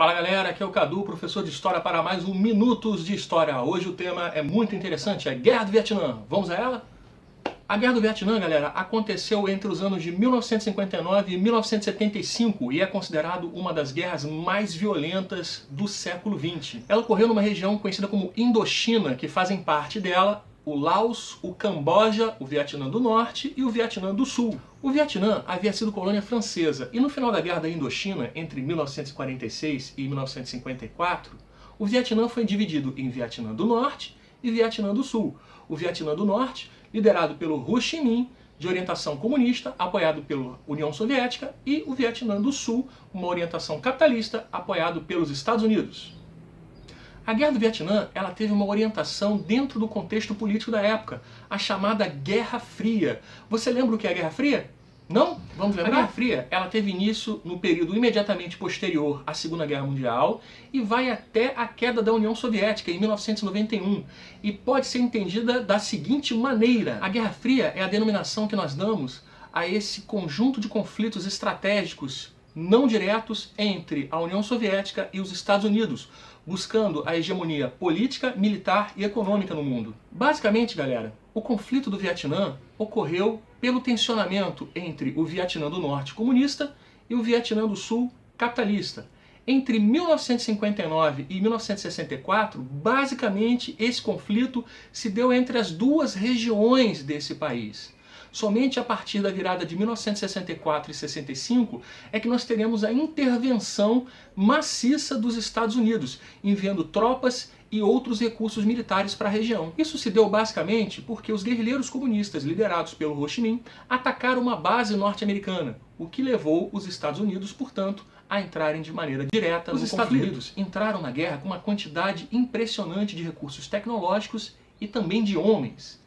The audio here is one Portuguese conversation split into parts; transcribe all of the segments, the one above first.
Fala galera, aqui é o Cadu, professor de História para mais um Minutos de História. Hoje o tema é muito interessante, é Guerra do Vietnã. Vamos a ela? A Guerra do Vietnã, galera, aconteceu entre os anos de 1959 e 1975 e é considerado uma das guerras mais violentas do século XX. Ela ocorreu numa região conhecida como Indochina, que fazem parte dela o Laos, o Camboja, o Vietnã do Norte e o Vietnã do Sul. O Vietnã havia sido colônia francesa e no final da Guerra da Indochina, entre 1946 e 1954, o Vietnã foi dividido em Vietnã do Norte e Vietnã do Sul. O Vietnã do Norte, liderado pelo Ho Chi Minh, de orientação comunista, apoiado pela União Soviética, e o Vietnã do Sul, uma orientação capitalista, apoiado pelos Estados Unidos. A Guerra do Vietnã ela teve uma orientação dentro do contexto político da época, a chamada Guerra Fria. Você lembra o que é a Guerra Fria? Não? Vamos lembrar? A Guerra Fria ela teve início no período imediatamente posterior à Segunda Guerra Mundial e vai até a queda da União Soviética em 1991 e pode ser entendida da seguinte maneira. A Guerra Fria é a denominação que nós damos a esse conjunto de conflitos estratégicos não diretos entre a União Soviética e os Estados Unidos, buscando a hegemonia política, militar e econômica no mundo. Basicamente, galera, o conflito do Vietnã ocorreu pelo tensionamento entre o Vietnã do Norte comunista e o Vietnã do Sul capitalista. Entre 1959 e 1964, basicamente esse conflito se deu entre as duas regiões desse país. Somente a partir da virada de 1964 e 65 é que nós teremos a intervenção maciça dos Estados Unidos, enviando tropas e outros recursos militares para a região. Isso se deu basicamente porque os guerrilheiros comunistas liderados pelo Ho Chi Minh atacaram uma base norte-americana, o que levou os Estados Unidos, portanto, a entrarem de maneira direta no conflito. Os Estados Unidos entraram na guerra com uma quantidade impressionante de recursos tecnológicos e também de homens,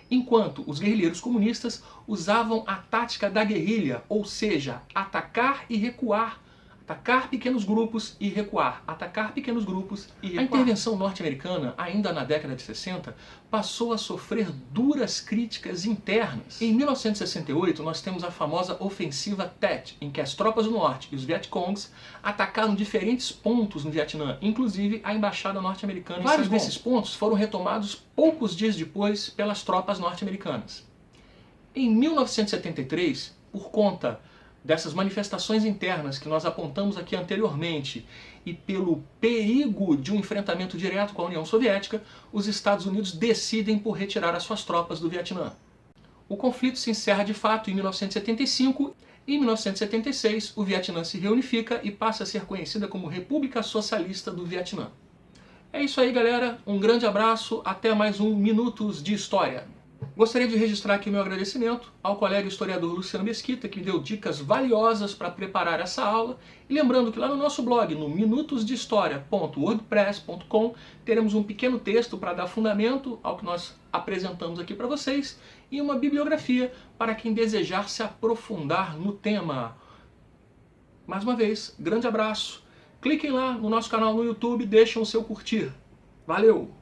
enquanto os guerrilheiros comunistas usavam a tática da guerrilha, ou seja, atacar e recuar, atacar pequenos grupos e recuar, atacar pequenos grupos e recuar. A intervenção norte-americana, ainda na década de 60, passou a sofrer duras críticas internas. Em 1968, nós temos a famosa ofensiva Tet, em que as tropas do norte e os Vietcongs atacaram diferentes pontos no Vietnã, inclusive a embaixada norte-americana. Vários desses pontos foram retomados poucos dias depois pelas tropas norte-americanas. Em 1973, por conta dessas manifestações internas que nós apontamos aqui anteriormente e pelo perigo de um enfrentamento direto com a União Soviética, os Estados Unidos decidem por retirar as suas tropas do Vietnã. O conflito se encerra de fato em 1975 e em 1976 o Vietnã se reunifica e passa a ser conhecida como República Socialista do Vietnã. É isso aí, galera. Um grande abraço. Até mais um Minutos de História. Gostaria de registrar aqui o meu agradecimento ao colega historiador Luciano Mesquita, que me deu dicas valiosas para preparar essa aula. E lembrando que lá no nosso blog, no minutosdehistoria.wordpress.com, teremos um pequeno texto para dar fundamento ao que nós apresentamos aqui para vocês e uma bibliografia para quem desejar se aprofundar no tema. Mais uma vez, grande abraço. Cliquem lá no nosso canal no YouTube e deixem o seu curtir. Valeu!